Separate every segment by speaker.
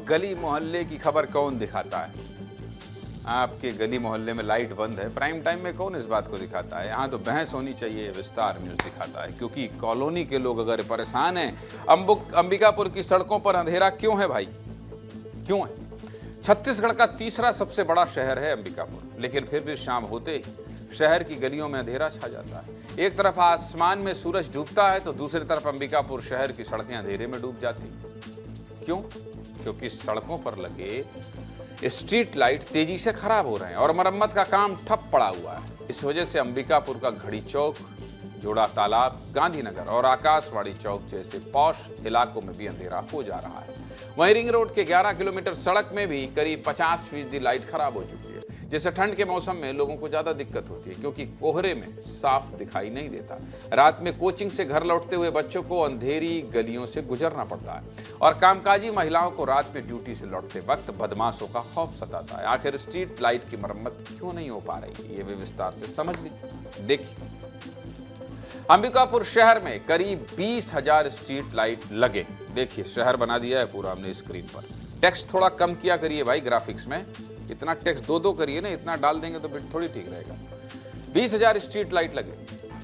Speaker 1: गली मोहल्ले की खबर कौन दिखाता है? आपके गली मोहल्ले में लाइट बंद है, प्राइम टाइम में कौन इस बात को दिखाता है? यहाँ तो बहस होनी चाहिए, विस्तार न्यूज दिखाता है। क्योंकि कॉलोनी के लोग अगर परेशान हैं, अंबिकापुर की सड़कों पर अंधेरा क्यों है भाई? क्यों है? छत्तीसगढ़ का तीसरा सबसे बड़ा शहर है अंबिकापुर, लेकिन फिर भी शाम होते ही शहर की गलियों में अंधेरा छा जाता है। एक तरफ आसमान में सूरज डूबता है तो दूसरी तरफ अंबिकापुर शहर की सड़कें अंधेरे में डूब जाती। क्यों? क्योंकि सड़कों पर लगे स्ट्रीट लाइट तेजी से खराब हो रहे हैं और मरम्मत का काम ठप पड़ा हुआ है। इस वजह से अंबिकापुर का घड़ी चौक, जोड़ा तालाब, गांधीनगर और आकाशवाणी चौक जैसे पॉश इलाकों में भी अंधेरा हो जा रहा है। वहीं रिंग रोड के 11 किलोमीटर सड़क में भी करीब 50% लाइट खराब हो चुकी है, जिससे ठंड के मौसम में लोगों को ज्यादा दिक्कत होती है, क्योंकि कोहरे में साफ दिखाई नहीं देता। रात में कोचिंग से घर लौटते हुए बच्चों को अंधेरी गलियों से गुजरना पड़ता है और कामकाजी महिलाओं को रात में ड्यूटी से लौटते वक्त बदमाशों का खौफ सताता है। आखिर स्ट्रीट लाइट की मरम्मत क्यों नहीं हो पा रही है, ये भी विस्तार से समझ लीजिए। देखिए, अंबिकापुर शहर में करीब 20,000 स्ट्रीट लाइट लगे। देखिए, शहर बना दिया है पूरा हमने स्क्रीन पर। टेक्स्ट थोड़ा कम किया करिए भाई, ग्राफिक्स में इतना टेक्स्ट दो करिए ना, इतना डाल देंगे तो फिर थोड़ी ठीक रहेगा। 20,000 स्ट्रीट लाइट लगे,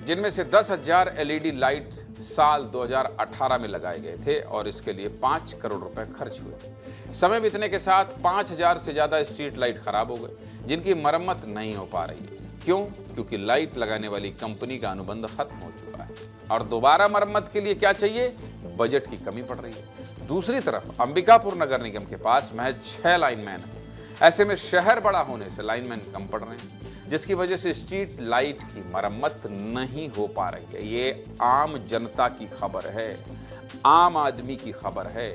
Speaker 1: जिनमें से 10,000 एलईडी लाइट साल 2018 में लगाए गए थे और इसके लिए 5 करोड़ रुपए खर्च हुए। समय बीतने के साथ 5,000 से ज्यादा स्ट्रीट लाइट खराब हो गए, जिनकी मरम्मत नहीं हो पा रही है। क्यों? क्योंकि लाइट लगाने वाली कंपनी का अनुबंध खत्म हो चुका है और दोबारा मरम्मत के लिए क्या चाहिए? बजट की कमी पड़ रही है। दूसरी तरफ अंबिकापुर नगर निगम के पास महज 6 लाइनमैन है। ऐसे में शहर बड़ा होने से लाइनमैन कम पड़ रहे हैं, जिसकी वजह से स्ट्रीट लाइट की मरम्मत नहीं हो पा रही है। ये आम जनता की खबर है, आम आदमी की खबर है।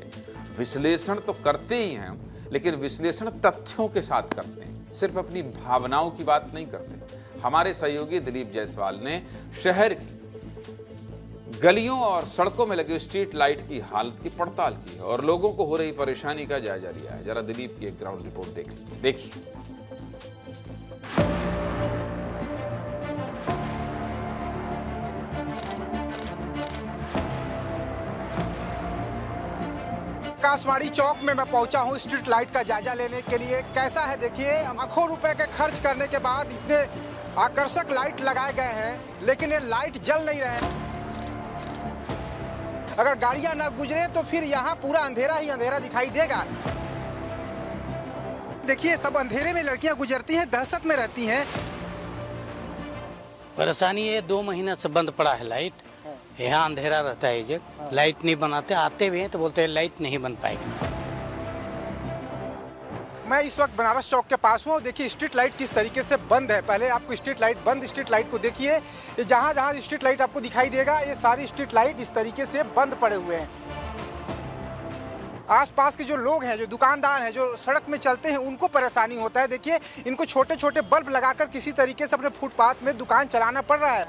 Speaker 1: विश्लेषण तो करते ही हैं, लेकिन विश्लेषण तथ्यों के साथ करते हैं, सिर्फ अपनी भावनाओं की बात नहीं करते। हमारे सहयोगी दिलीप जायसवाल ने शहर की गलियों और सड़कों में लगे स्ट्रीट लाइट की हालत की पड़ताल की है और लोगों को हो रही परेशानी का जायजा लिया है। जरा दिलीप की एक ग्राउंड रिपोर्ट देखिए।
Speaker 2: आकाशवाणी चौक में मैं पहुंचा हूं स्ट्रीट लाइट का जायजा लेने के लिए। कैसा है देखिए, लाखों रुपए के खर्च करने के बाद इतने आकर्षक लाइट लगाए गए हैं, लेकिन ये लाइट जल नहीं रहे हैं। अगर गाड़ियां ना गुजरे तो फिर यहाँ पूरा अंधेरा ही अंधेरा दिखाई देगा। देखिए, सब अंधेरे में लड़कियां गुजरती हैं, दहशत में रहती हैं।
Speaker 3: परेशानी ये 2 महीना से बंद पड़ा है लाइट। यहाँ अंधेरा रहता है, ये लाइट नहीं बनाते। आते भी हैं तो बोलते हैं लाइट नहीं बन पाएगी।
Speaker 2: मैं इस वक्त बनारस चौक के पास हूँ। देखिए स्ट्रीट लाइट किस तरीके से बंद है। पहले आपको स्ट्रीट लाइट बंद स्ट्रीट लाइट को देखिए, ये जहाँ जहाँ स्ट्रीट लाइट आपको दिखाई देगा, ये सारी स्ट्रीट लाइट इस तरीके से बंद पड़े हुए हैं। आसपास के जो लोग हैं, जो दुकानदार हैं, जो सड़क में चलते हैं, उनको परेशानी होता है। देखिए, इनको छोटे छोटे बल्ब लगाकर किसी तरीके से अपने फुटपाथ में दुकान चलाना पड़ रहा है।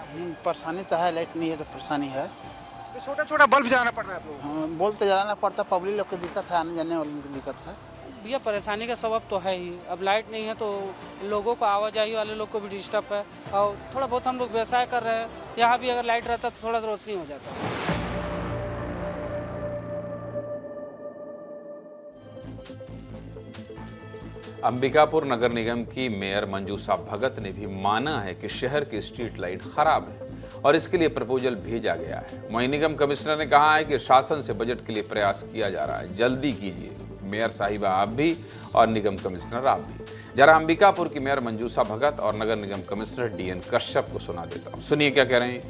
Speaker 4: परेशानी तो है, लाइट नहीं है तो परेशानी है।
Speaker 2: तो छोटा छोटा बल्ब जलाना पड़ रहा है आपको।
Speaker 4: हाँ, बोलते जलाना पड़ता, पब्लिक लोग की दिक्कत है, आने जाने वालों की दिक्कत है।
Speaker 5: भैया परेशानी का सबब तो है ही। अब लाइट नहीं है तो लोगों को, आवाजाही वाले लोग को भी डिस्टर्ब है और थोड़ा बहुत हम लोग व्यवसाय कर रहे हैं। यहाँ भी अगर लाइट रहता तो थोड़ा रोशनी हो जाता।
Speaker 1: अंबिकापुर नगर निगम की मेयर मंजूषा भगत ने भी माना है कि शहर की स्ट्रीट लाइट खराब है और इसके लिए प्रपोजल भेजा गया है। वहीं निगम कमिश्नर ने कहा है कि शासन से बजट के लिए प्रयास किया जा रहा है, जल्दी कीजिए। मेयर साहिबा आप भी और निगम कमिश्नर आप भी। जरा अंबिकापुर की मेयर मंजूषा भगत और नगर निगम कमिश्नर डीएन कश्यप को सुना देता हूँ, सुनिए क्या कह रहे हैं।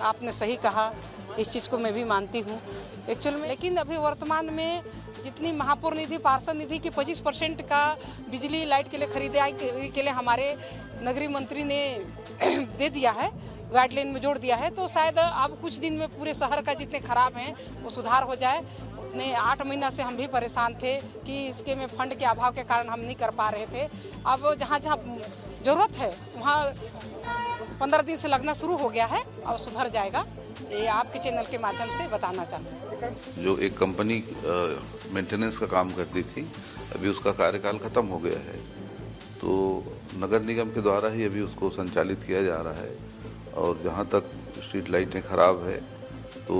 Speaker 5: आपने सही कहा, इस चीज़ को मैं भी मानती हूँ एक्चुअल में। लेकिन अभी वर्तमान में जितनी महापौर निधि, पार्षद निधि की 25% का बिजली लाइट के लिए खरीदाई के लिए हमारे नगरीय मंत्री ने दे दिया है, गाइडलाइन में जोड़ दिया है, तो शायद अब कुछ दिन में पूरे शहर का जितने खराब हैं वो सुधार हो जाए। उतने 8 महीना से हम भी परेशान थे कि इसके में फंड के अभाव के कारण हम नहीं कर पा रहे थे। अब जहाँ जहाँ ज़रूरत है वहाँ 15 दिन से लगना शुरू हो गया है और सुधर जाएगा। ये आपके चैनल के माध्यम से बताना चाहते हैं।
Speaker 6: जो एक कंपनी मेंटेनेंस का काम करती थी, अभी उसका कार्यकाल खत्म हो गया है, तो नगर निगम के द्वारा ही अभी उसको संचालित किया जा रहा है। और जहाँ तक स्ट्रीट लाइटें खराब है तो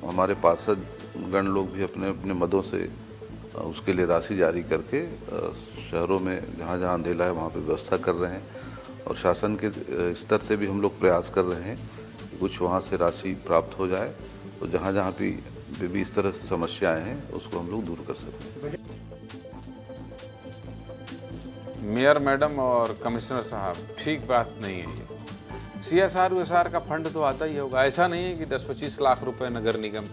Speaker 6: हमारे पार्षद गण लोग भी अपने अपने मदों से उसके लिए राशि जारी करके शहरों में जहाँ जहाँ अंधेला है वहाँ पे व्यवस्था कर रहे हैं और शासन के स्तर से भी हम लोग प्रयास कर रहे हैं कि कुछ वहाँ से राशि प्राप्त हो जाए तो जहाँ जहाँ भी इस तरह से समस्याएं हैं उसको हम लोग दूर कर सकते हैं।
Speaker 1: मेयर मैडम और कमिश्नर साहब, ठीक बात नहीं है ये। CSR का फंड तो आता ही होगा, ऐसा नहीं है कि 10-25 लाख रुपए नगर निगम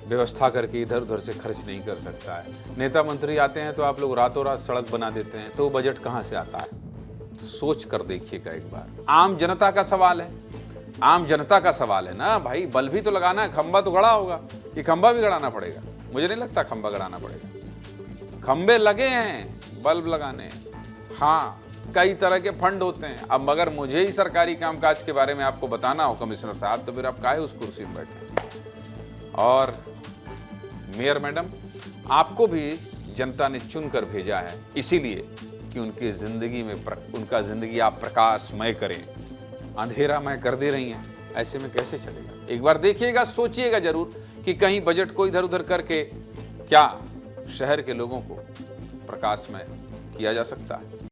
Speaker 1: व्यवस्था करके इधर उधर से खर्च नहीं कर सकता है। नेता मंत्री आते हैं तो आप लोग रातों रात सड़क बना देते हैं, तो बजट कहाँ से आता है? सोच कर देखिएगा एक बार। आम जनता का सवाल है, आम जनता का सवाल है ना भाई। बल्ब भी तो लगाना है, खंबा तो गड़ा होगा कि खंबा भी गड़ाना पड़ेगा? मुझे नहीं लगता खंबा गड़ाना पड़ेगा। खंबे लगे हैं, बल्ब लगाने हैं। हाँ, कई तरह के फंड होते हैं। अब मगर मुझे ही सरकारी कामकाज के बारे में आपको बताना हो कमिश्नर साहब, तो फिर आप काहे उस कुर्सी में बैठे? और मेयर मैडम, आपको भी जनता ने चुनकर भेजा है, इसीलिए कि उनकी जिंदगी में उनका जिंदगी आप प्रकाशमय करें। अंधेरामय कर दे रही हैं, ऐसे में कैसे चलेगा? एक बार देखिएगा, सोचिएगा जरूर कि कहीं बजट को इधर उधर करके क्या शहर के लोगों को प्रकाशमय किया जा सकता है।